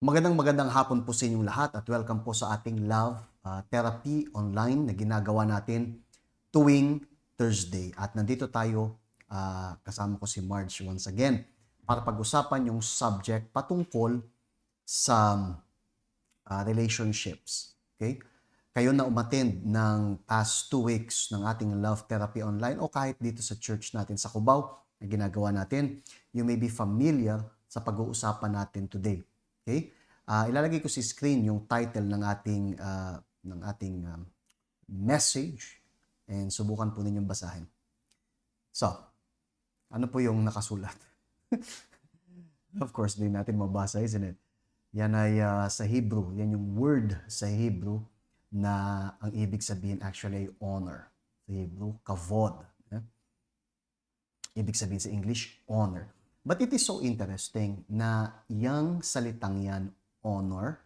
Magandang hapon po sa inyong lahat at welcome po sa ating Love Therapy Online na ginagawa natin tuwing Thursday. At nandito tayo, kasama ko si Marge once again para pag-usapan yung subject patungkol sa relationships. Okay? Kayo na umattend ng past 2 weeks ng ating Love Therapy Online o kahit dito sa church natin sa Cubao na ginagawa natin, you may be familiar sa pag-uusapan natin today. Okay? Ilalagay ko sa screen yung title ng ating message and subukan po ninyong basahin. So, ano po yung nakasulat? Of course, din natin mabasa, isn't it? Yan ay sa Hebrew. Yan yung word sa Hebrew na ang ibig sabihin actually ay honor. Sa Hebrew, kavod. Ibig sabihin sa English, honor. But it is so interesting na yung salitang yan, honor,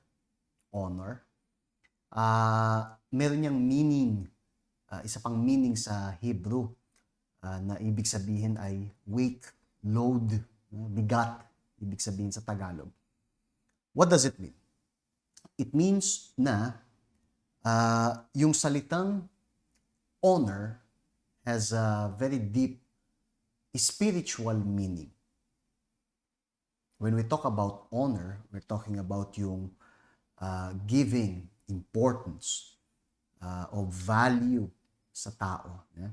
meron niyang meaning, isa pang meaning sa Hebrew na ibig sabihin ay weight, load, bigat, ibig sabihin sa Tagalog. What does it mean? It means na yung salitang honor has a very deep spiritual meaning. When we talk about honor, we're talking about yung giving importance of value sa tao. Yeah?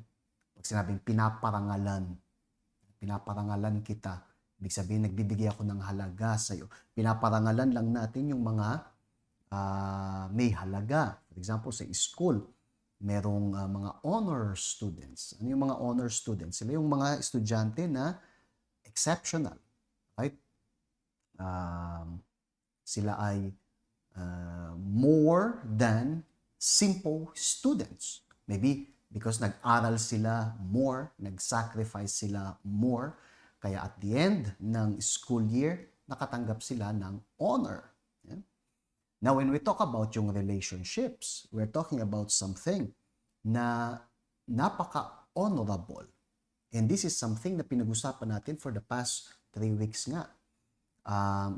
Pag sinabing pinaparangalan kita, ibig sabihin nagbibigay ako ng halaga sa iyo. Pinaparangalan lang natin yung mga may halaga. For example, sa school, merong mga honor students. Ano yung mga honor students? Sila yung mga estudyante na exceptional. Right? Sila ay more than simple students. Maybe because nag-aral sila more, nag-sacrifice sila more, kaya at the end ng school year, nakatanggap sila ng honor. Yeah? Now, when we talk about yung relationships, we're talking about something na napaka-honorable. And this is something na pinag-usapan natin for the past 3 weeks nga.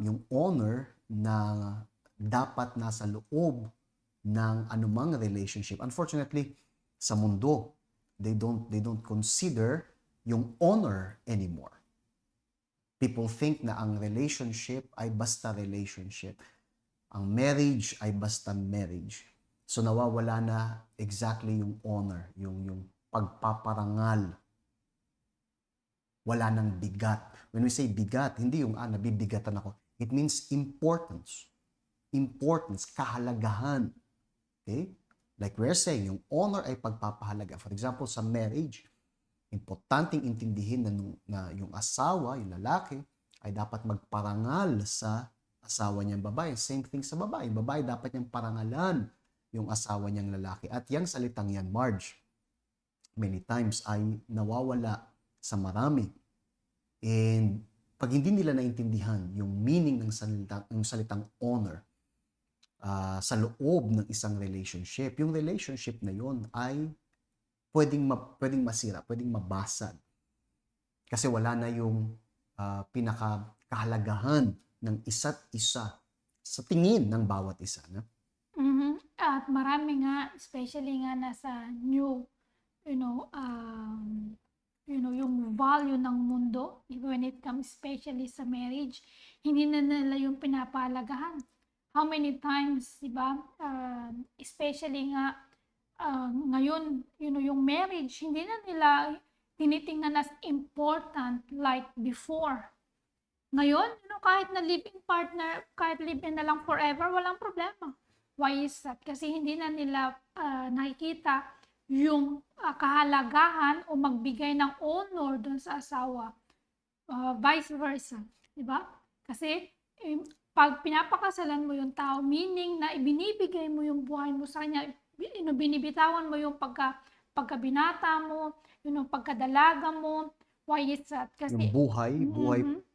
Yung honor na dapat nasa loob ng anumang relationship. Unfortunately, sa mundo, they don't consider yung honor anymore. People think na ang relationship ay basta relationship. Ang marriage ay basta marriage. So nawawala na exactly yung honor, yung pagpaparangal. Wala nang bigat. When we say bigat, hindi yung nabibigatan ako. It means importance. Importance, kahalagahan. Okay? Like we're saying, yung honor ay pagpapahalaga. For example, sa marriage, importanteng intindihin na yung asawa, yung lalaki, ay dapat magparangal sa asawa niyang babae. Same thing sa babae. Yung babae dapat niyang parangalan yung asawa niyang lalaki. At yung salitang yan, Marge, many times ay nawawala sa marami. And pag hindi nila naintindihan yung meaning ng salitang honor sa loob ng isang relationship, yung relationship na yon ay pwedeng masira, pwedeng mabasag. Kasi wala na yung pinakahalagahan ng isa't isa sa tingin ng bawat isa. No? At marami nga, especially nga nasa new, yung value ng mundo, when it comes especially sa marriage, hindi na nila yung pinapalagahan. How many times, di ba, especially nga ngayon, yung marriage, hindi na nila tinitingnan as important like before. Ngayon, kahit na live-in partner, kahit live-in na lang forever, walang problema. Why is that? Kasi hindi na nila nakikita yung kahalagahan o magbigay ng honor dun sa asawa. Vice versa. Diba? Kasi pag pinapakasalan mo yung tao, meaning na ibinibigay mo yung buhay mo sa kanya, binibitawan mo yung pagkabinata mo, yung pagkadalaga mo. Why is that? Kasi, yung buhay,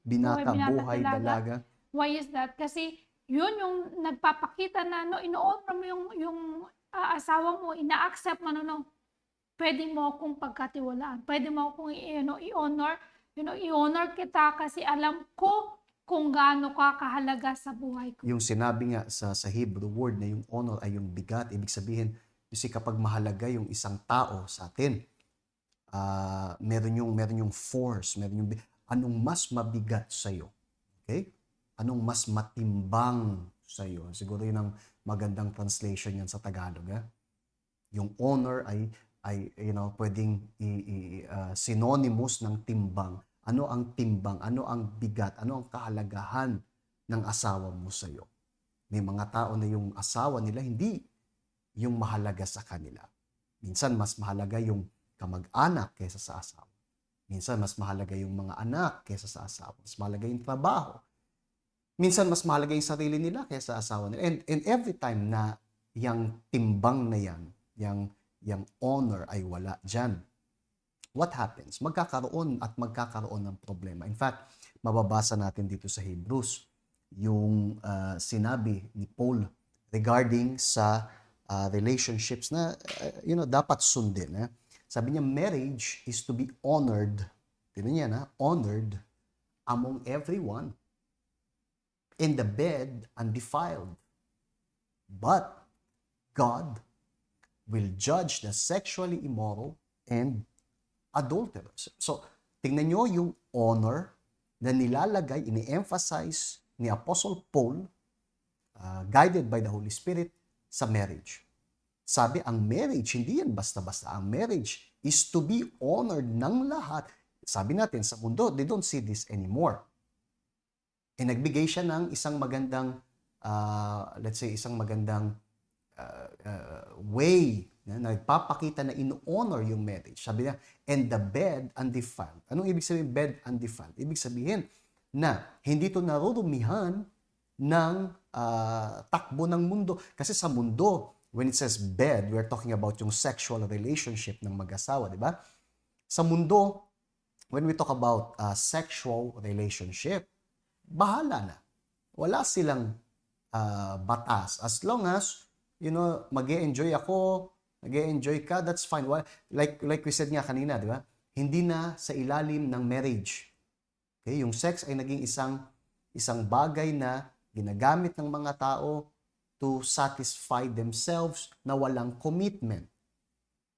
binata, buhay, dalaga. Why is that? Kasi yun yung nagpapakita na ino-honor mo yung asawa mo, ina-accept mo pwede mo akong pagkatiwalaan. Pwede mo akong i-honor. I-honor kita kasi alam ko kung gaano ka kahalaga sa buhay ko. Yung sinabi nga sa Hebrew word na yung honor ay yung bigat, ibig sabihin, you see, kapag mahalaga yung isang tao sa atin, meron yung force, anong mas mabigat sa iyo. Okay? Anong mas matimbang sa iyo. Siguro yun ang magandang translation yan sa Tagalog. Yung honor ay pwedeng synonymous ng timbang. Ano ang timbang? Ano ang bigat? Ano ang kahalagahan ng asawa mo sa iyo? May mga tao na yung asawa nila hindi yung mahalaga sa kanila. Minsan mas mahalaga yung kamag-anak kaysa sa asawa. Minsan mas mahalaga yung mga anak kaysa sa asawa. Mas mahalaga yung trabaho. Minsan mas mahalaga yung sarili nila kaysa sa asawa nila. And every time na yung timbang na yan, yung honor ay wala dyan, what happens? Magkakaroon ng problema. In fact, mababasa natin dito sa Hebrews yung sinabi ni Paul regarding sa relationships na dapat sundin. Sabi niya, marriage is to be honored. Tignan niya honored among everyone. In the bed, undefiled. But God will judge the sexually immoral and adulterers. So, tingnan nyo yung honor na nilalagay, ini-emphasize ni Apostle Paul, guided by the Holy Spirit, sa marriage. Sabi, ang marriage, hindi yan basta-basta. Ang marriage is to be honored ng lahat. Sabi natin, sa mundo, they don't see this anymore. Nagbigay siya ng isang magandang, isang magandang way na nagpapakita na in-honor yung marriage. Sabi niya, and the bed undefiled. Anong ibig sabihin bed undefiled? Ibig sabihin na hindi ito narurumihan ng takbo ng mundo. Kasi sa mundo, when it says bed, we're talking about yung sexual relationship ng mag-asawa, di ba? Sa mundo, when we talk about sexual relationship, bahala na. Wala silang batas. As long as, mag-e-enjoy ako, mag-e-enjoy ka, that's fine. Like we said nga kanina, di ba? Hindi na sa ilalim ng marriage. Okay? Yung sex ay naging isang bagay na ginagamit ng mga tao to satisfy themselves na walang commitment.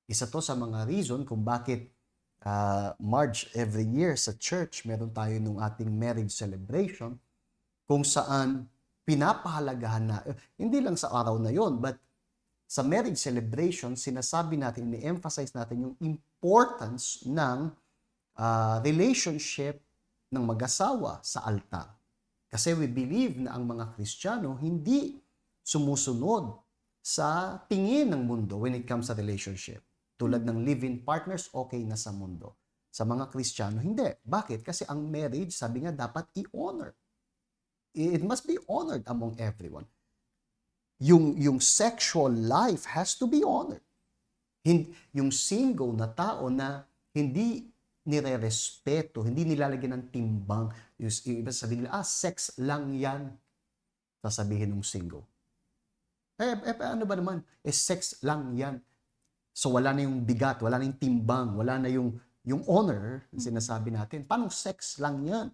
Isa to sa mga reason kung bakit March, every year sa church, meron tayo nung ating marriage celebration kung saan pinapahalagahan na, hindi lang sa araw na yon, but sa marriage celebration, sinasabi natin, ni-emphasize natin yung importance ng relationship ng mag-asawa sa altar. Kasi we believe na ang mga Kristiyano hindi sumusunod sa tingin ng mundo when it comes sa relationship. Tulad ng live-in partners, okay na sa mundo. Sa mga Kristiyano, hindi. Bakit? Kasi ang marriage, sabi nga, dapat i-honor. It must be honored among everyone. Yung sexual life has to be honored. Yung single na tao na hindi nire-respeto, hindi nilalagyan ng timbang, iba sabihin nila, sex lang yan. Sasabihin ng single. Ano ba naman? Sex lang yan. So wala na yung bigat, wala na yung timbang, wala na yung honor na sinasabi natin. Paano sex lang yan?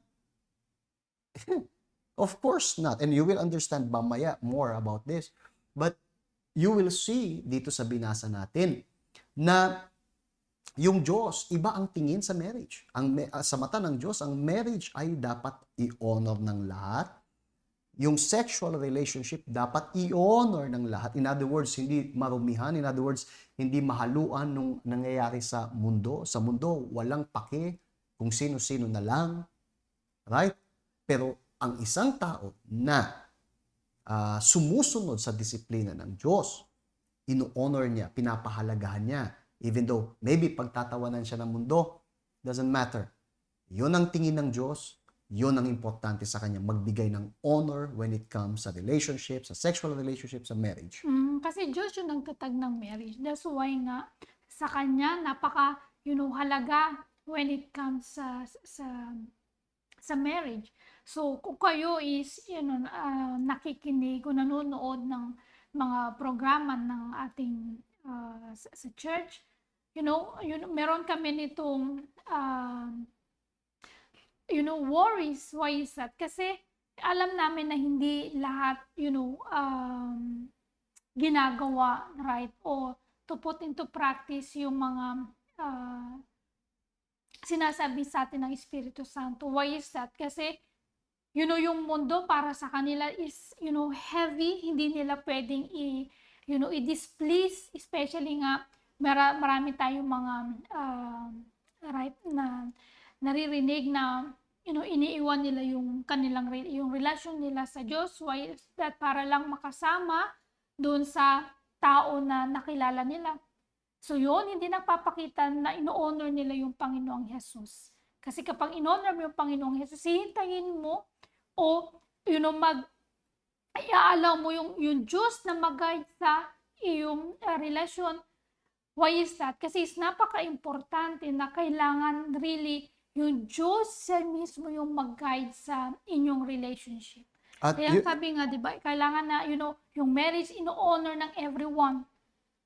Of course not. And you will understand mamaya more about this. But you will see dito sa binasa natin na yung Diyos, iba ang tingin sa marriage. Sa mata ng Diyos, ang marriage ay dapat i-honor ng lahat. Yung sexual relationship dapat i-honor ng lahat. In other words, hindi marumihan. In other words, hindi mahaluan nung nangyayari sa mundo. Sa mundo, walang pake kung sino-sino na lang. Right? Pero ang isang tao na sumusunod sa disiplina ng Diyos, ino-honor niya, pinapahalagahan niya. Even though maybe pagtatawanan siya ng mundo, doesn't matter. Yun ang tingin ng Diyos. Yun ang importante sa kanya, magbigay ng honor when it comes sa relationship, sa sexual relationship, sa marriage. Kasi Diyos yung nagtatag ng marriage. That's why nga, sa kanya, halaga when it comes sa marriage. So, kung kayo is, nakikinig o nanonood ng mga programa ng ating sa church, meron kami nitong worries. Why is that? Kasi alam namin na hindi lahat, ginagawa, right? O to put into practice yung mga sinasabi sa atin ng Espiritu Santo. Why is that? Kasi, yung mundo para sa kanila is, heavy. Hindi nila pwedeng i-displease. Especially nga, marami tayong mga, right, na naririnig na, iniiwan nila yung kanilang, yung relasyon nila sa Diyos. Why is that? Para lang makasama doon sa tao na nakilala nila. So yun, hindi nagpapakita na ino-honor nila yung Panginoong Jesus. Kasi kapag in-honor mo yung Panginoong Jesus, hihintayin mo o iaalaw mo yung Diyos na mag-guide sa iyong relasyon. Why is that? Kasi is napaka-importante na kailangan really yung Diyos siya mismo yung mag-guide sa inyong relationship. At Kaya sabi nga, di ba, kailangan na, yung marriage, ino-honor ng everyone.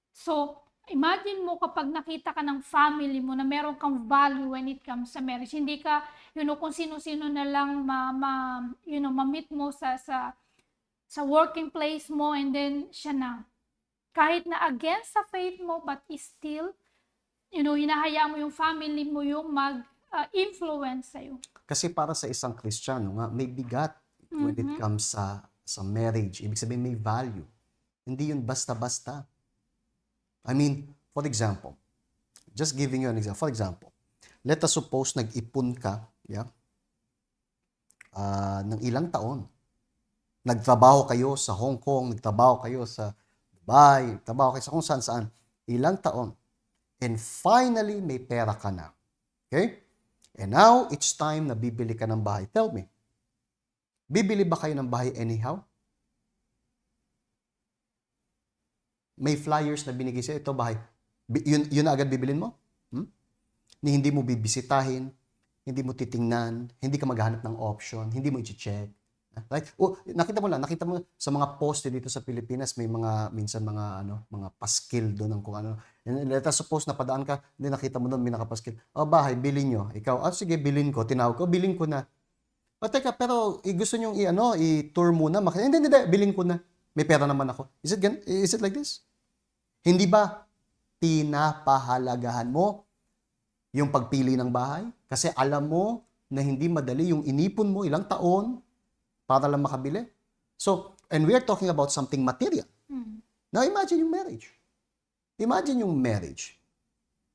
So, imagine mo kapag nakita ka ng family mo na meron kang value when it comes sa marriage. Hindi ka, kung sino-sino na lang ma-meet mo sa working place mo and then siya na. Kahit na against sa faith mo, but still, hinahayaan mo yung family mo yung mag-influence sa'yo. kasi para sa isang Kristiyano nga, may bigat when it comes sa marriage. Ibig sabihin may value. Hindi yun basta-basta. I mean, for example, just giving you an example. For example, let us suppose nag-ipon ka, ng ilang taon. Nagtrabaho kayo sa Hong Kong, nagtrabaho kayo sa Dubai, nagtrabaho kayo sa kung saan-saan. Ilang taon. And finally, may pera ka na. Okay? And now, it's time na bibili ka ng bahay. Tell me, bibili ba kayo ng bahay anyhow? May flyers na binigay sa'yo, ito bahay. Yun na agad bibilin mo? Hindi mo bibisitahin, hindi mo titingnan, hindi ka maghahanap ng option, hindi mo i-check. Right? Nakita mo sa mga poste dito sa Pilipinas, may minsan mga paskil doon ng kung ano. And let us suppose napadaan ka, hindi nakita mo doon may nakapaskil. Bahay, bilhin nyo. Ikaw, sige, bilhin ko. Tinawag ko, bilhin ko na. Teka, pero gusto nyo i-tour muna. Hindi, bilhin ko na. May pera naman ako. Is it like this? Hindi ba pinapahalagahan mo yung pagpili ng bahay? Kasi alam mo na hindi madali yung inipon mo ilang taon para lang makabili. So, and we are talking about something material. Now, imagine yung marriage. Imagine yung marriage.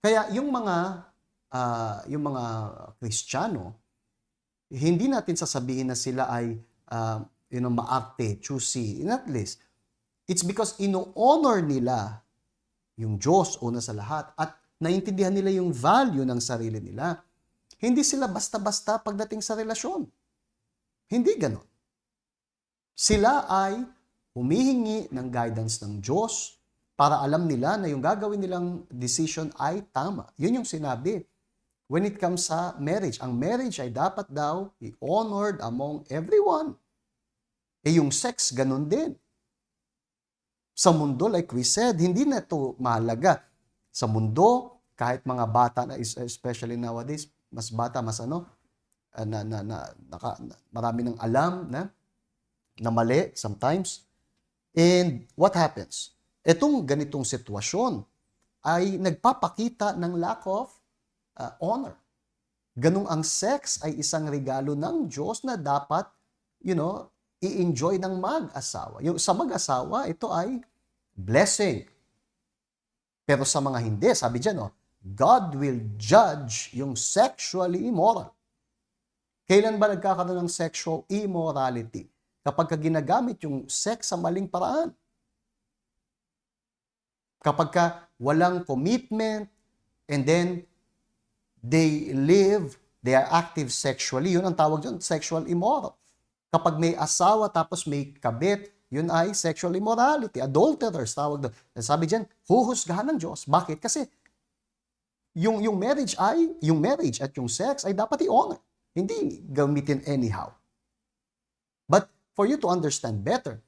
Kaya yung mga Kristiyano, hindi natin sasabihin na sila ay maarte, choosy. At least, it's because ino-honor nila yung Diyos una sa lahat at naintindihan nila yung value ng sarili nila. Hindi sila basta-basta pagdating sa relasyon. Hindi ganon. Sila ay humihingi ng guidance ng Diyos para alam nila na yung gagawin nilang decision ay tama. Yun yung sinabi when it comes sa marriage. Ang marriage ay dapat daw i-honored among everyone. Yung sex, ganun din. Sa mundo, like we said, hindi na ito mahalaga. Sa mundo, kahit mga bata, especially nowadays, mas bata, mas marami ng alam na mali sometimes. And what happens? Itong ganitong sitwasyon ay nagpapakita ng lack of honor. Ganung ang sex ay isang regalo ng Diyos na dapat, i-enjoy ng mag-asawa. Sa mag-asawa, ito ay blessing. Pero sa mga hindi, sabi dyan, God will judge yung sexually immoral. Kailan ba nagkakaroon ng sexual immorality? Kapag ginagamit yung sex sa maling paraan. Kapag walang commitment, and then they are active sexually, yun ang tawag dyan, sexual immoral. Kapag may asawa tapos may kabit, yun ay sexual immorality, adulterers, tawag doon. Sabi dyan, huhusgahan ng Diyos. Bakit? Kasi yung marriage at yung sex ay dapat i-honor. Hindi gamitin anyhow. But for you to understand better,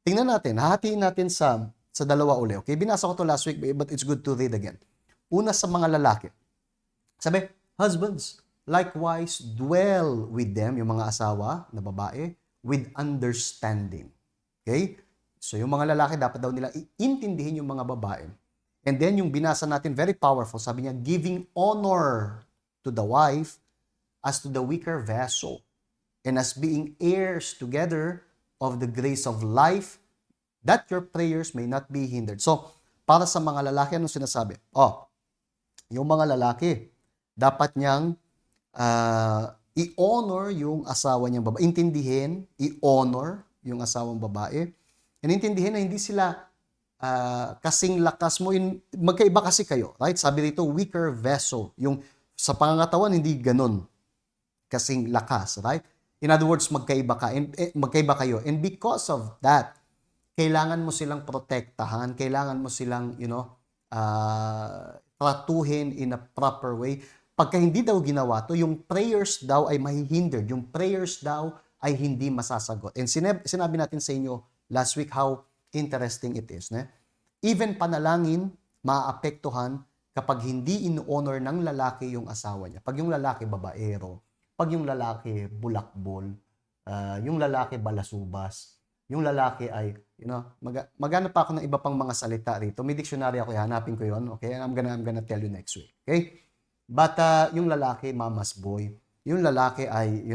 tingnan natin, hahatiin natin sa dalawa uli. Okay? Binasa ko to last week, but it's good to read again. Una sa mga lalaki. Sabi, husbands, likewise, dwell with them, yung mga asawa na babae, with understanding. Okay? So yung mga lalaki, dapat daw nila iintindihin yung mga babae. And then yung binasa natin, very powerful, sabi niya, giving honor to the wife as to the weaker vessel, and as being heirs together of the grace of life, that your prayers may not be hindered. So, para sa mga lalaki, anong sinasabi? Yung mga lalaki, dapat niyang i-honor yung asawa niyang babae. Intindihin, i-honor yung asawang babae. And intindihin na hindi sila kasing lakas mo. Magkaiba kasi kayo, right? Sabi dito, weaker vessel. Yung sa pangangatawan, hindi ganun kasing lakas, right? In other words, magkaiba kayo. And because of that, kailangan mo silang protektahan, kailangan mo silang, tratuhin in a proper way. Pagka hindi daw ginawa to, yung prayers daw ay mahihindered. Yung prayers daw ay hindi masasagot. And sinabi natin sa inyo last week how interesting it is. Even panalangin, maapektuhan kapag hindi in-honor ng lalaki yung asawa niya. Pag yung lalaki babaero, pag yung lalaki bulakbol, yung lalaki balasubas, yung lalaki ay, maghanap pa ako ng iba pang mga salita rito. May dictionary ako, hanapin ko yun. Okay? I'm gonna tell you next week. Okay? But yung lalaki, mama's boy. Yung lalaki ay,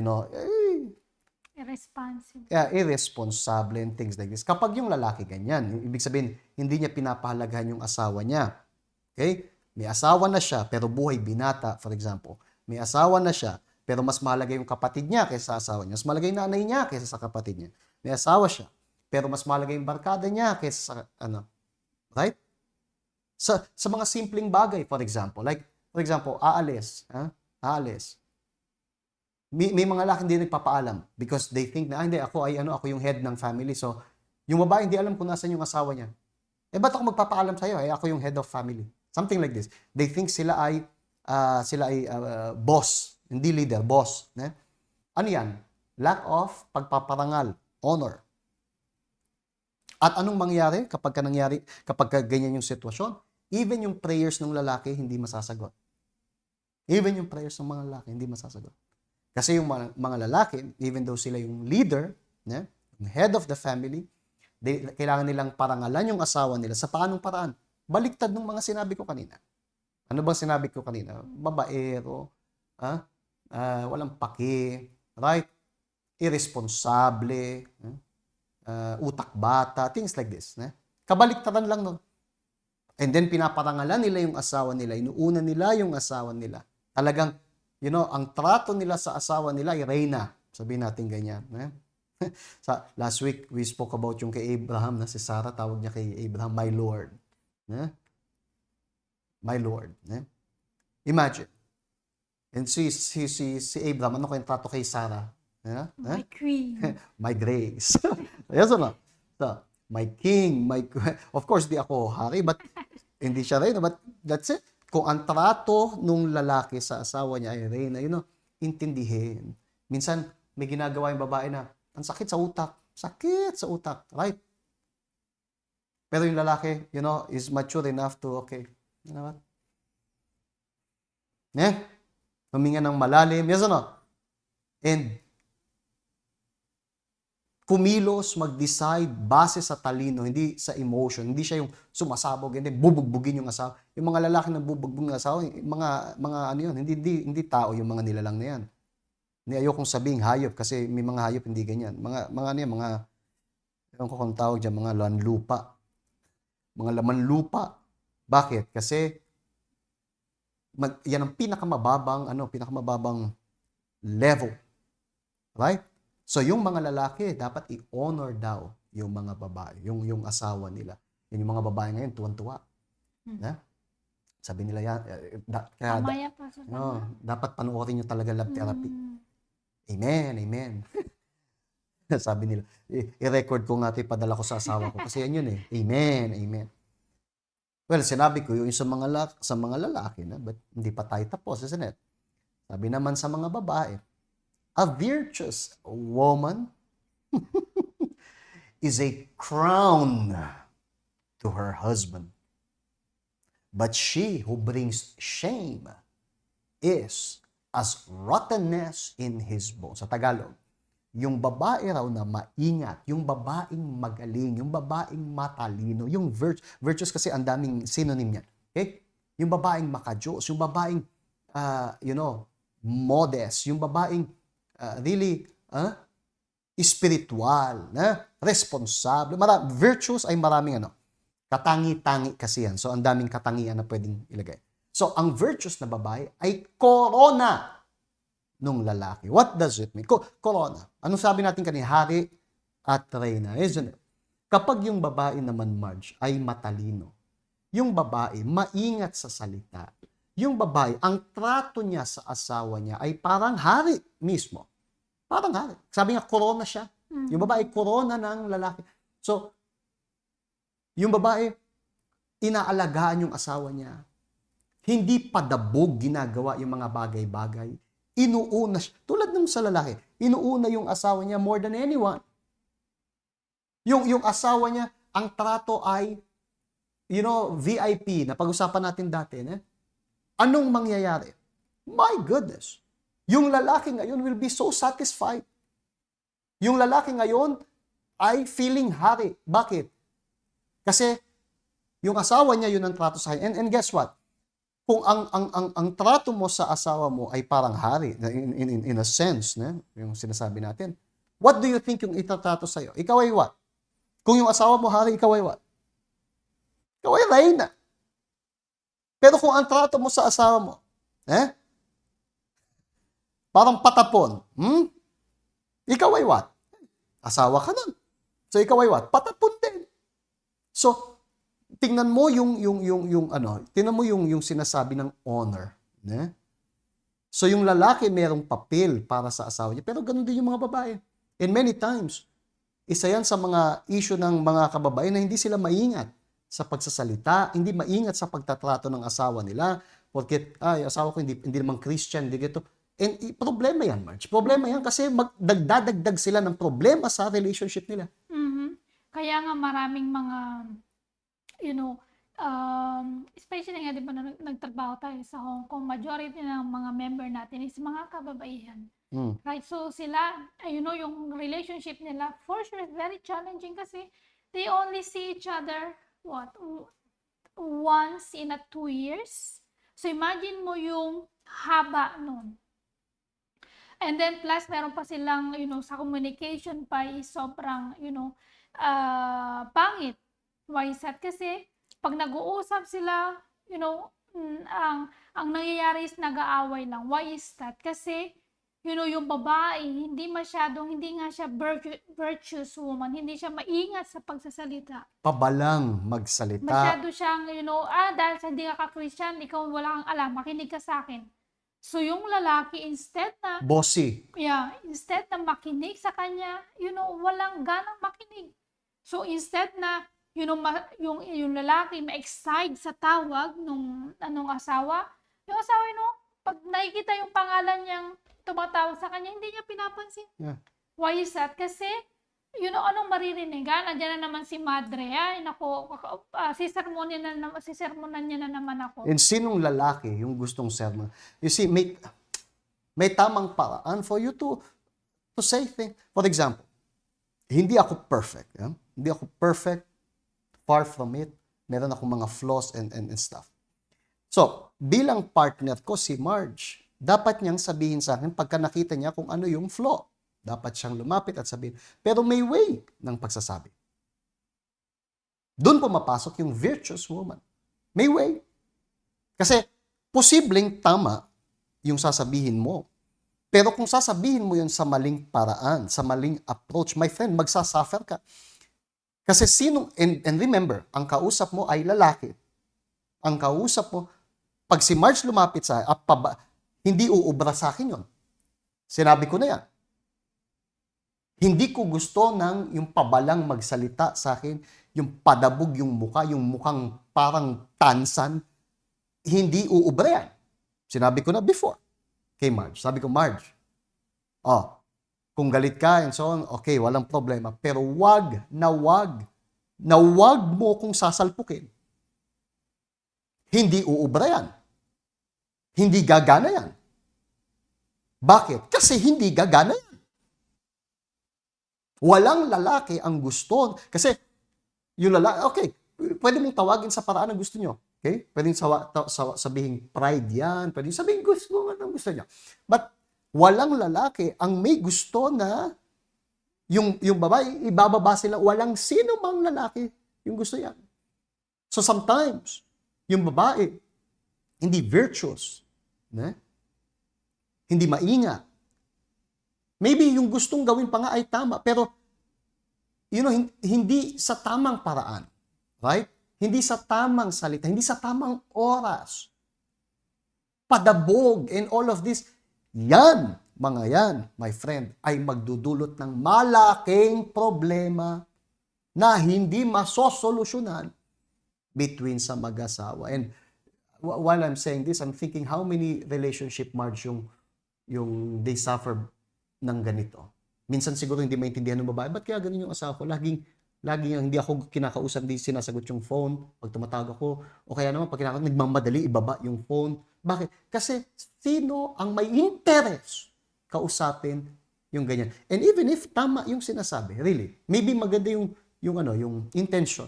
irresponsible and things like this. Kapag yung lalaki ganyan, ibig sabihin, hindi niya pinapahalagahan yung asawa niya. Okay? May asawa na siya, pero buhay binata, for example. May asawa na siya, pero mas mahalaga yung kapatid niya kaysa sa asawa niya. Mas mahalaga yung nanay niya kaysa sa kapatid niya. May asawa siya, pero mas mahalaga yung barkada niya kaysa sa, right? Sa mga simpleng bagay, for example, aalis. May mga lalaki hindi nagpapaalam because they think na, hindi, ako yung head ng family. So, yung babae hindi alam kung nasan yung asawa niya. Ba't ako magpapaalam sa'yo? Ako yung head of family. Something like this. They think sila ay boss. Hindi leader, boss. Ano yan? Lack of pagpaparangal, honor. At anong mangyari kapag ganyan yung sitwasyon? Even yung prayers ng lalaki hindi masasagot. Even yung prayers ng mga lalaki hindi masasagot. Kasi yung mga lalaki, even though sila yung leader, yung head of the family, kailangan nilang parangalan yung asawa nila. Sa paanong paraan? Baliktad ng mga sinabi ko kanina. Ano bang sinabi ko kanina? Babaero, walang paki, right? Irresponsable, utak bata, things like this. Kabaliktaran lang nun. And then pinaparangalan nila yung asawa nila, inuuna nila yung asawa nila. Talagang, ang trato nila sa asawa nila ay reyna. Sabihin natin ganyan. Last week, we spoke about yung kay Abraham, na si Sarah, tawag niya kay Abraham, my Lord. My Lord. Imagine. And si Abraham, ano kayong trato kay Sarah? My queen. My grace. Yes or no? So, my king, of course, di ako hari, but hindi siya reyna, but that's it. Kung ang trato nung lalaki sa asawa niya ay reyna, intindihin. Minsan, may ginagawa yung babae na, ang sakit sa utak. Sakit sa utak, right? Pero yung lalaki, is mature enough to, okay, you know what? Huminga ng malalim, yes or no? And, kumilos, mag-decide base sa talino, hindi sa emotion. Hindi siya yung sumasabog, hindi bubugbugin yung asawa. Yung mga lalaki na bubugbugin ng asawa, mga ano yun, hindi tao yung mga nilalang na yan. Hindi ayokong sabing hayop kasi may mga hayop hindi ganyan. Ewan ko kung tawag dyan, mga lanlupa. Mga laman lupa. Bakit? Kasi yan ang pinakamababang level. Right? So, yung mga lalaki, dapat i-honor daw yung mga babae, yung asawa nila. Yung mga babae ngayon, tuwan-tuwa. Sabi nila yan, dapat panoorin nyo talaga love therapy. Amen, amen. Sabi nila, i-record ko nga ito, ipadala ko sa asawa ko. Kasi yan yun Amen, amen. Well, sinabi ko yung sa mga lalaki na, but hindi pa tayo tapos, isn't it? Sabi naman sa mga babae, a virtuous woman is a crown to her husband. But she who brings shame is as rottenness in his bones. Sa Tagalog, yung babae raw na maingat, yung babaeng magaling, yung babaeng matalino, yung virtues kasi ang daming synonym niyan. Okay? Yung babaeng makajos, yung babaeng, modest, yung babaeng really spiritual, responsable. Virtues ay maraming katangi-tangi kasi yan. So, ang daming katangian na pwedeng ilagay. So, ang virtues na babae ay corona nung lalaki. What does it mean? Corona. Anong sabi natin kanina? Hari at reyna, isn't it? Kapag yung babae naman, Marge, ay matalino, yung babae maingat sa salita, yung babae, ang trato niya sa asawa niya ay parang hari mismo. Parang hari. Sabi nga, corona siya. Yung babae, corona ng lalaki. So, yung babae, inaalagaan yung asawa niya. Hindi padabog ginagawa yung mga bagay-bagay. Inuuna siya. Tulad ng sa lalaki, inuuna yung asawa niya more than anyone. Yung asawa niya, ang trato ay, VIP, na pag-usapan natin dati. Anong mangyayari? My goodness. Yung lalaki ngayon will be so satisfied. Yung lalaki ngayon ay feeling hari. Bakit? Kasi yung asawa niya yun ang trato sa kanya. And guess what? Kung ang trato mo sa asawa mo ay parang hari, in a sense, yung sinasabi natin, what do you think yung itatrato sa'yo? Ikaw ay what? Kung yung asawa mo hari, ikaw ay what? Ikaw ay reyna. Pero kung ang trato mo sa asawa mo, parang patapon, ikaw ay what? Asawa ka nun. So ikaw ay what? Patapon din. So, tingnan mo tingnan mo yung sinasabi ng honor. So yung lalaki merong papel para sa asawa niya, pero ganun din yung mga babae. And many times, isa yan sa mga issue ng mga kababae na hindi sila maingat sa pagsasalita, hindi maingat sa pagtatrato ng asawa nila, porque, asawa ko hindi naman Christian, hindi gito. And problema yan, Marge. Problema yan kasi magdagdagdag sila ng problema sa relationship nila. Kaya nga maraming mga especially nga, di ba, nagtrabaho tayo sa Hong Kong, majority ng mga member natin is mga kababaihan. Right? So, sila, yung relationship nila, for sure, is very challenging kasi they only see each other, once in 2 years. So, imagine mo yung haba nun. And then, plus, meron pa silang, sa communication pa is sobrang, pangit. Why is that? Kasi, pag nag-uusap sila, ang nangyayari is nag-aaway lang. Why is that? Kasi, yung babae, hindi nga siya virtuous woman. Hindi siya maingat sa pagsasalita. Pabalang magsalita. Masyado siyang, dahil sa hindi ka Christian, ikaw wala kang alam, makinig ka sa akin. So, yung lalaki, instead na, bossy. Instead na makinig sa kanya, walang ganang makinig. So, instead na, yung lalaki ma-excite sa tawag ng asawa, yung asawa, pag nakikita yung pangalan niyang tumatawag sa kanya, hindi niya pinapansin. Yeah. Why is that? Kasi, anong maririnig? Nandiyan na naman si madre, sisermonan niya na naman ako. And sinong lalaki yung gustong sermon? You see, may tamang paraan for you to say things. For example, hindi ako perfect. Hindi ako perfect. Far from it. Meron akong mga flaws and stuff. So, bilang partner ko, si Marge, dapat niyang sabihin sa akin pagka nakita niya kung ano yung flaw. Dapat siyang lumapit at sabihin. Pero may way ng pagsasabi. Doon pumapasok yung virtuous woman. May way. Kasi, posibleng tama yung sasabihin mo. Pero kung sasabihin mo yun sa maling paraan, sa maling approach, my friend, magsasuffer ka. Kasi and remember, ang kausap mo ay lalaki. Ang kausap mo, pag si Marge lumapit sa hindi uubra sa akin yon. Sinabi ko na yan. Hindi ko gusto ng yung pabalang magsalita sa akin, yung padabog yung mukha, yung mukhang parang tansan, hindi uubra yan. Sinabi ko na before kay Marge. Sabi ko, Marge, kung galit ka and so on, okay, walang problema. Pero wag mo kung sasalpukin. Hindi uubra yan. Hindi gagana yan. Bakit? Kasi hindi gagana yan. Walang lalaki ang gusto. Kasi yung lalaki, okay, pwede mong tawagin sa paraan ng gusto nyo. Okay? Pwedeng sabihin pride yan. Pwedeng sabihin gusto nga ng gusto niya. But walang lalaki ang may gusto na yung babae, ibababa sila. Walang sino mang lalaki yung gusto yan. So sometimes, yung babae, hindi virtuous, hindi maingat. Maybe yung gustong gawin pa nga ay tama, pero hindi sa tamang paraan. Right? Hindi sa tamang salita, hindi sa tamang oras. Padabog and all of this. Yan, mga yan, my friend, ay magdudulot ng malaking problema na hindi masosolusyonan between sa mag-asawa. And while I'm saying this, I'm thinking how many relationship, Marge, yung they suffer ng ganito. Minsan siguro hindi maintindihan ng babae, ba't kaya ganun yung asawa ko? Laging hindi ako kinakausap, hindi sinasagot yung phone pag tumatawag ako. O kaya naman, pag kinakausap, nagmamadali, ibaba yung phone. Bakit? Kasi sino ang may interest kausapin yung ganyan? And even if tama yung sinasabi, really, maybe maganda yung intention.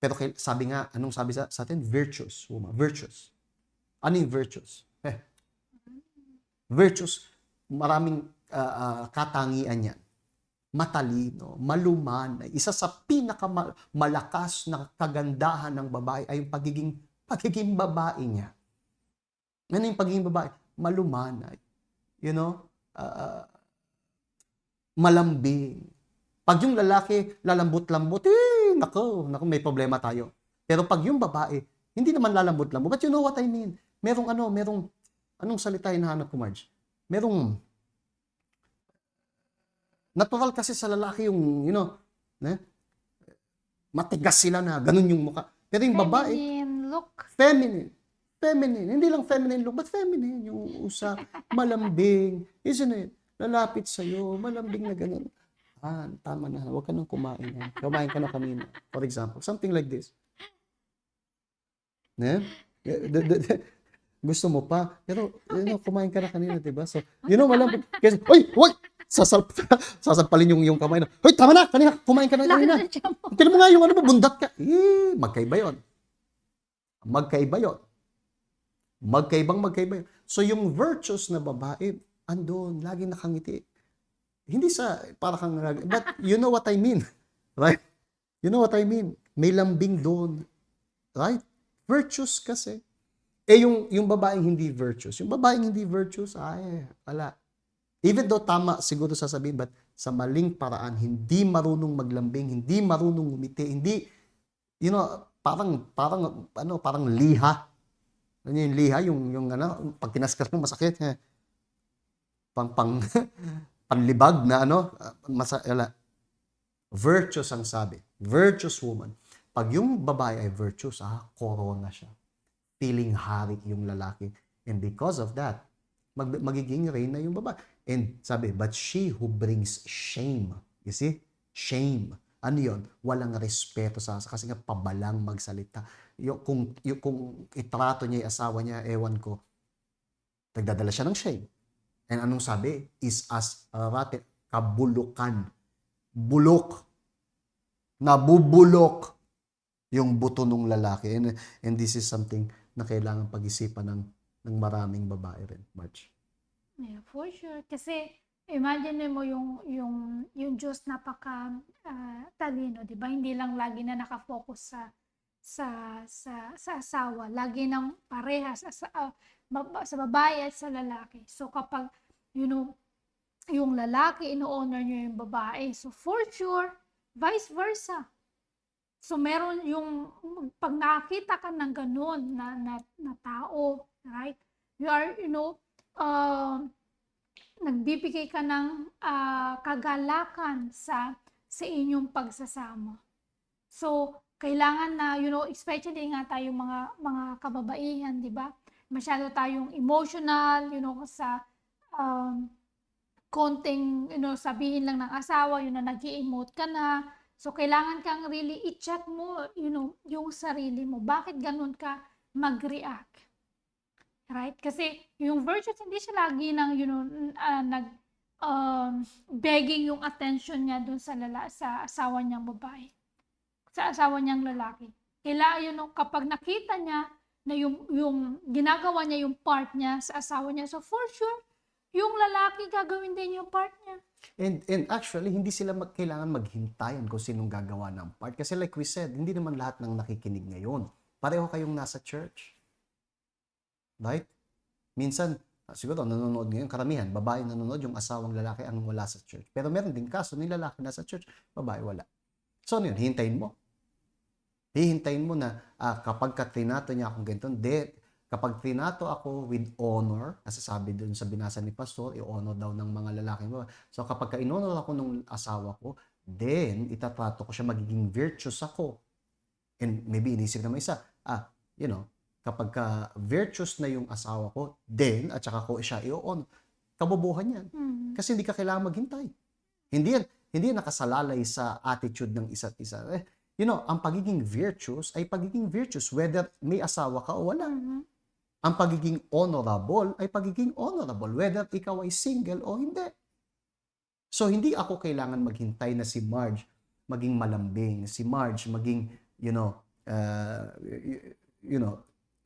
Pero sabi nga, anong sabi sa atin? Virtuous, woman. Virtuous. Ano yung virtuous? Virtuous, maraming katangian yan. Matalino, malumanay. Isa sa pinakamalakas na kagandahan ng babae ay yung pagiging babae niya. Ano yung pagiging babae? Malumanay. Malambing. Pag yung lalaki lalambot-lambot, nako, may problema tayo. Pero pag yung babae, hindi naman lalambot-lambot. But you know what I mean? Anong salita hinahanap ko, Marge? Natural kasi sa lalaki yung, matigas sila na, ganun yung mukha. Pero yung babae, Feminine look. feminine. Hindi lang feminine look, but feminine. Yung usap, malambing. Isn't it? Lalapit sa'yo, malambing na ganun. Tama na. Huwag ka nang kumain. Kumain ka na kanina. For example, something like this. Gusto mo pa. Pero, kumain ka na kanina, diba? So, malambing. Kasi, wag! Sasampalin yung kamay na, hoy, tama na, kanina, kumain ka na kanina. Tignan mo nga yung bundat ka. Magkaiba yun. Magkaibang. So yung virtuous na babae, andun, laging nakangiti. Hindi sa, para kang, but you know what I mean. Right? You know what I mean. May lambing doon. Right? Virtuous kasi. Yung babaeng hindi virtuous. Yung babaeng hindi virtuous, wala. Even though tama siguro sasabihin, but sa maling paraan, hindi marunong maglambing, hindi marunong ngumiti, hindi, parang liha. Ano yung liha? Yung pag kinaskas mo masakit. Panlibag na virtuous ang sabi. Virtuous woman. Pag yung babae ay virtuous, corona siya. Feeling hari yung lalaki. And because of that, magiging reyna yung babae. And sabi, but she who brings shame. You see? Shame. Ano yun? Walang respeto kasi nga pabalang magsalita. Kung itrato niya yung asawa niya, ewan ko, nagdadala siya ng shame. And anong sabi? Is as kabulukan. Bulok. Nabubulok yung buto ng lalaki. And this is something na kailangan pag-isipan ng maraming babae rin, Marge. Yeah, for sure. Kasi imagine mo yung Diyos napaka talino, 'di ba? Hindi lang lagi na nakafocus sa asawa, lagi nang parehas sa babae at sa lalaki. So kapag yung lalaki ino-honor niyo yung babae, so for sure vice versa. So meron yung pag nakita ka ng ganun na tao, right? You are, nagbibigay ka ng kagalakan sa inyong pagsasama. So, kailangan na, especially nga tayo mga kababaihan, di ba? Masyado tayong emotional, sa konting, sabihin lang ng asawa, na nag-i-emote ka na. So, kailangan kang really i-check mo, yung sarili mo. Bakit ganun ka mag-react? Right? Kasi yung virtues, hindi siya lagi ng, begging yung attention niya dun sa asawa niyang babae, sa asawa niyang lalaki. Kailangan yun, kapag nakita niya na yung ginagawa niya yung part niya sa asawa niya, so for sure, yung lalaki gagawin din yung part niya. And actually, hindi sila kailangan maghintayan kung sinong gagawa ng part. Kasi like we said, hindi naman lahat ng nakikinig ngayon. Pareho kayong nasa church. Right? Minsan, siguro nanonood ngayon, karamihan, babae nanonood, yung asawang lalaki ang wala sa church. Pero meron din kaso, ni lalaki nasa church, babae wala. So ano yun, hintayin mo. Hihintayin mo na kapag trinato niya akong ganito, kapag trinato ako with honor, kasi sabi dun sa binasa ni Pastor, i-honor daw ng mga lalaki mo. So kapag in-honor ako ng asawa ko, then itatrato ko siya, magiging virtuous ako. And maybe inisip naman isa, kapag virtuous na yung asawa ko, then, at saka ko siya i-honor, kabobohan yan. Kasi hindi ka kailangan maghintay. Hindi yan nakasalalay sa attitude ng isa't isa. Ang pagiging virtuous ay pagiging virtuous whether may asawa ka o wala. Ang pagiging honorable ay pagiging honorable whether ikaw ay single o hindi. So, hindi ako kailangan maghintay na si Marge maging malambing, si Marge maging,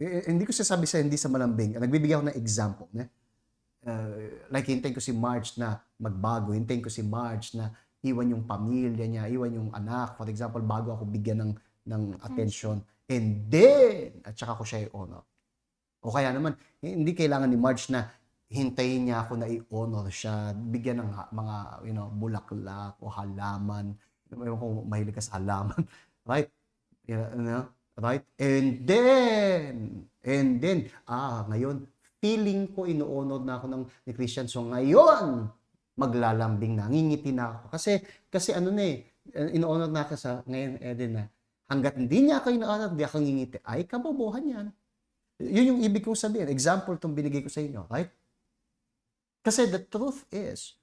hindi ko sasabi sa hindi sa malambing. Nagbibigay ako ng example. Like, hintayin ko si Marge na magbago. Hintayin ko si Marge na iwan yung pamilya niya, iwan yung anak, for example, bago ako bigyan ng attention. And then, at saka ko siya i-honor. O kaya naman, hindi kailangan ni Marge na hintayin niya ako na i-honor siya, bigyan ng mga, bulaklak o halaman. Ewan ko, mahilig ka sa halaman. Right? Right? And then, ngayon, feeling ko ino-honor na ako ni Christian. So ngayon, maglalambing na, ngingiti na ako. Kasi ino-honor na ako sa ngayon, Eden na. Hanggat hindi niya ako ino-honor, hindi ako ngingiti, ay kabobohan yan. Yun yung ibig kong sabihin. Example itong binigay ko sa inyo, right? Kasi the truth is,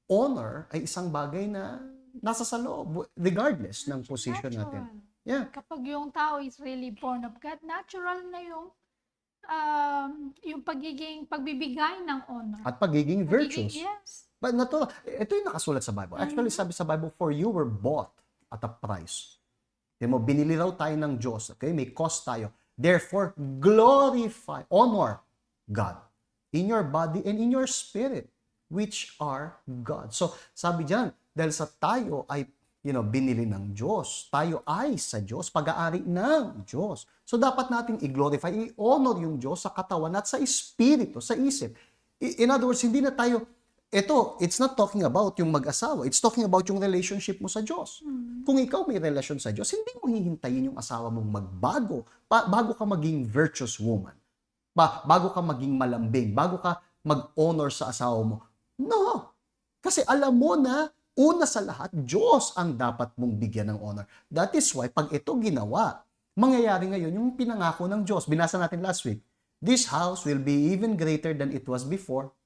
honor ay isang bagay na nasa sa loob, regardless ng position natin. Yeah. Kapag yung tao is really born of God, natural na yung pagbibigay ng honor. At pagiging virtuous. Yes. But natural, ito yung nakasulat sa Bible. Actually, sabi sa Bible, for you were bought at a price. Binili raw tayo ng Diyos. Okay? May cost tayo. Therefore, glorify, honor God in your body and in your spirit, which are God. So, sabi diyan, dahil sa tayo ay binili ng Diyos, tayo ay sa Diyos, pag-aari ng Diyos. So, dapat nating i-glorify, i-honor yung Diyos sa katawan at sa espiritu, sa isip. In other words, hindi na tayo, it's not talking about yung mag-asawa. It's talking about yung relationship mo sa Diyos. Kung ikaw may relasyon sa Diyos, hindi mo hihintayin yung asawa mong magbago bago ka maging virtuous woman. Bago ka maging malambing, bago ka mag-honor sa asawa mo. No! Kasi alam mo na, una sa lahat, Diyos ang dapat mong bigyan ng honor. That is why, pag ito ginawa, mangyayari ngayon yung pinangako ng Diyos. Binasa natin last week. This house will be even greater than it was before.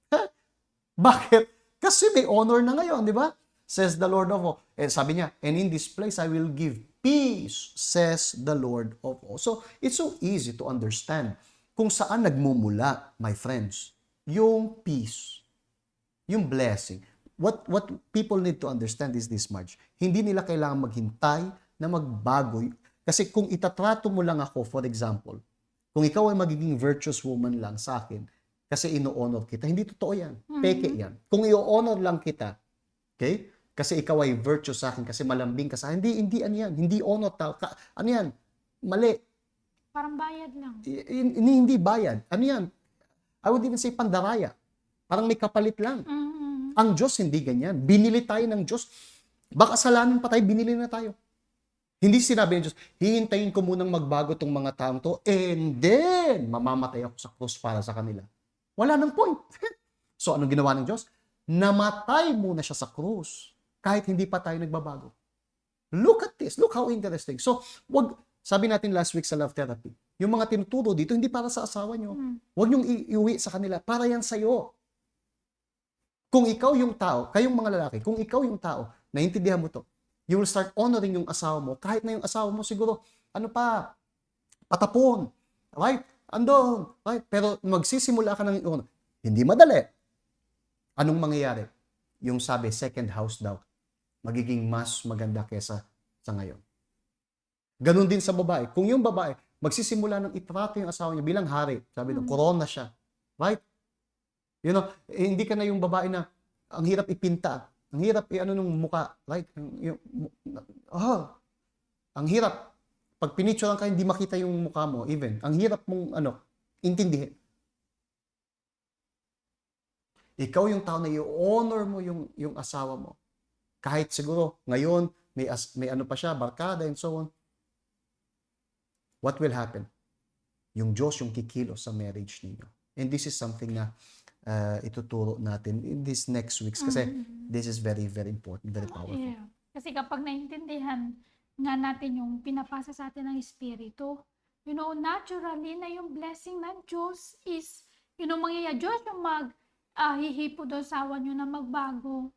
Bakit? Kasi may honor na ngayon, di ba? Says the Lord of all. Sabi niya, and in this place I will give peace, says the Lord of all. So, it's so easy to understand kung saan nagmumula, my friends, yung peace, yung blessing. What people need to understand is this, Marge. Hindi nila kailangan maghintay na magbago. Kasi kung itatrato mo lang ako, for example, kung ikaw ay magiging virtuous woman lang sa akin, kasi ino-honor kita, hindi totoo yan. Peke yan. Kung i-honor lang kita, okay? Kasi ikaw ay virtuous sa akin, kasi malambing ka sa akin, hindi ano yan. Hindi honor tao. Ano yan? Mali. Parang bayad lang. Hindi bayad. Ano yan? I would even say pandaraya. Parang may kapalit lang. Ang Diyos hindi ganyan. Binili tayo ng Diyos. Baka kasalanan pa tayo, binili na tayo. Hindi sinabi ng Diyos, hihintayin ko munang magbago tong mga taong to, and then, mamamatay ako sa krus para sa kanila. Wala nang point. So, anong ginawa ng Diyos? Namatay muna siya sa krus, kahit hindi pa tayo nagbabago. Look at this. Look how interesting. So, sabi natin last week sa love therapy, yung mga tinuturo dito, hindi para sa asawa nyo. Huwag niyong iuwi sa kanila. Para yan sa'yo. Kung ikaw yung tao, kayong mga lalaki, kung ikaw yung tao, naintindihan mo to, you will start honoring yung asawa mo, kahit na yung asawa mo siguro, patapon, right? Andun. Right? Pero magsisimula ka ng honor. Hindi madali. Anong mangyayari? Yung sabi, second house daw, magiging mas maganda kesa sa ngayon. Ganun din sa babae. Kung yung babae, magsisimula ng itrato yung asawa niya bilang hari. Sabi doon, corona siya. Right? You know, hindi ka na yung babae na ang hirap ipinta. Ang hirap ano nung muka. Right? Ang hirap. Pag pinicturean ka, hindi makita yung mukha mo. Even. Ang hirap mong intindihin. Ikaw yung tao na i-honor mo yung asawa mo. Kahit siguro ngayon, may ano pa siya, barkada and so on. What will happen? Yung Diyos yung kikilos sa marriage ninyo. And this is something na ituturo natin in these next weeks kasi this is very, very important, very powerful. Yeah. Kasi kapag naintindihan nga natin yung pinapasa sa atin ng Espiritu, you know, naturally na yung blessing ng Diyos is, you know, Diyos yung hihipo doon sa awa nyo na magbago.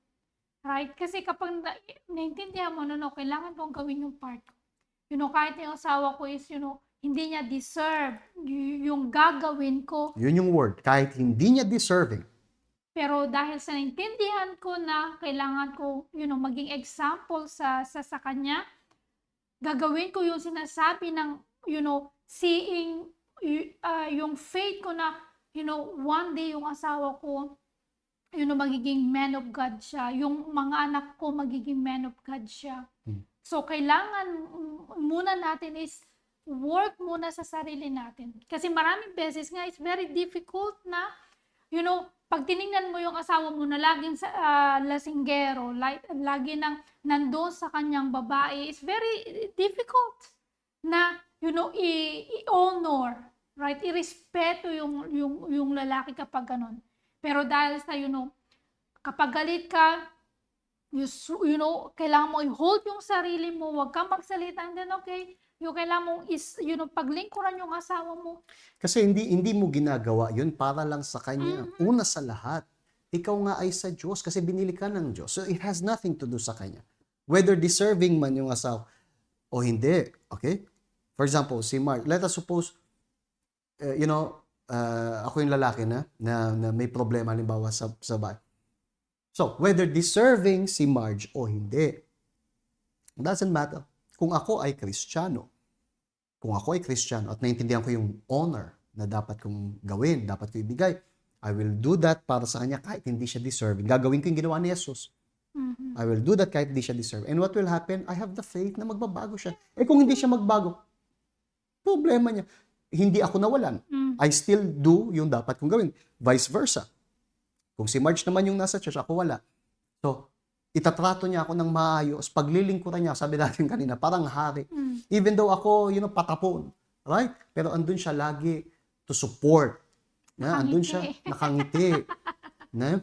Right? Kasi kapag naintindihan mo, no, kailangan kong gawin yung part ko. You know, kahit yung asawa ko is, you know, hindi niya deserve yung gagawin ko. Yun yung word. Kahit hindi niya deserving. Pero dahil sa naintindihan ko na kailangan ko, you know, maging example sa kanya, gagawin ko yung sinasabi ng, you know, seeing yung faith ko na, you know, one day yung asawa ko, you know, magiging man of God siya. Yung mga anak ko magiging man of God siya. So, kailangan muna natin is work muna sa sarili natin. Kasi maraming beses nga, it's very difficult na, you know, pag tinignan mo yung asawa mo na laging lasinggero, lagi nang nandoon sa kanyang babae, it's very difficult na, you know, i-honor, right? I-respeto yung lalaki kapag ganun. Pero dahil sa, you know, kapag galit ka, you know, kailangan mo i-hold yung sarili mo, huwag kang magsalita, and then okay, yung kailangan mong you know, paglingkuran yung asawa mo. Kasi hindi mo ginagawa yun para lang sa kanya. Una sa lahat, ikaw nga ay sa Diyos kasi binili ka ng Diyos. So it has nothing to do sa kanya. Whether deserving man yung asawa o hindi. Okay? For example, si Mark, let us suppose, you know, ako yung lalaki na may problema halimbawa sa bahay. So, whether deserving si Marge o hindi, doesn't matter. Kung ako ay Kristiyano at naintindihan ko yung honor na dapat kong gawin, dapat ko ibigay, I will do that para sa kanya kahit hindi siya deserving. Gagawin ko yung ginawa ni Jesus. I will do that kahit hindi siya deserving. And what will happen? I have the faith na magbabago siya. Eh kung hindi siya magbago, problema niya. Hindi ako nawalan. I still do yung dapat kong gawin. Vice versa. Kung si Marge naman yung nasa church, ako wala. So, itatrato niya ako ng maayos. Paglilingkuran niya, sabi natin kanina, parang hari. Even though ako, you know, patapon. Right? Pero andun siya lagi to support. Andun siya, nakangiti. Na?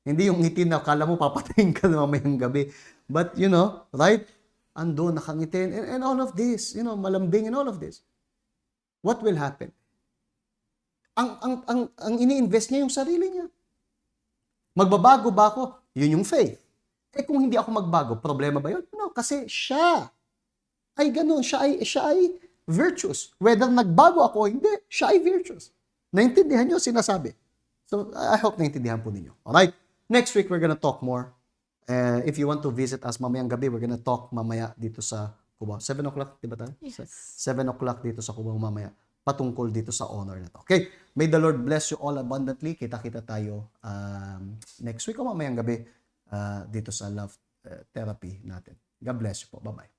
Hindi yung ngiti na akala mo papatayin ka na mamayang gabi. But, you know, right? Andun, nakangiti. And all of this, you know, malambing and all of this. What will happen? Ang ini-invest niya yung sarili niya. Magbabago ba ako? Yun yung faith. Eh kung hindi ako magbago, problema ba yun? No, kasi siya ay ganun. Siya ay virtuous. Whether nagbago ako o hindi, siya ay virtuous. Naintindihan niyo sinasabi. So, I hope naintindihan po ninyo. Alright? Next week, we're gonna talk more. If you want to visit us mamayang gabi, we're gonna talk mamaya dito sa Cubao. 7 o'clock, di ba tayo? Yes. 7 o'clock dito sa Cubao mamaya. Patungkol dito sa honor na to. Okay? May the Lord bless you all abundantly. Kita-kita tayo next week o mamayang gabi dito sa love therapy natin. God bless you po. Bye-bye.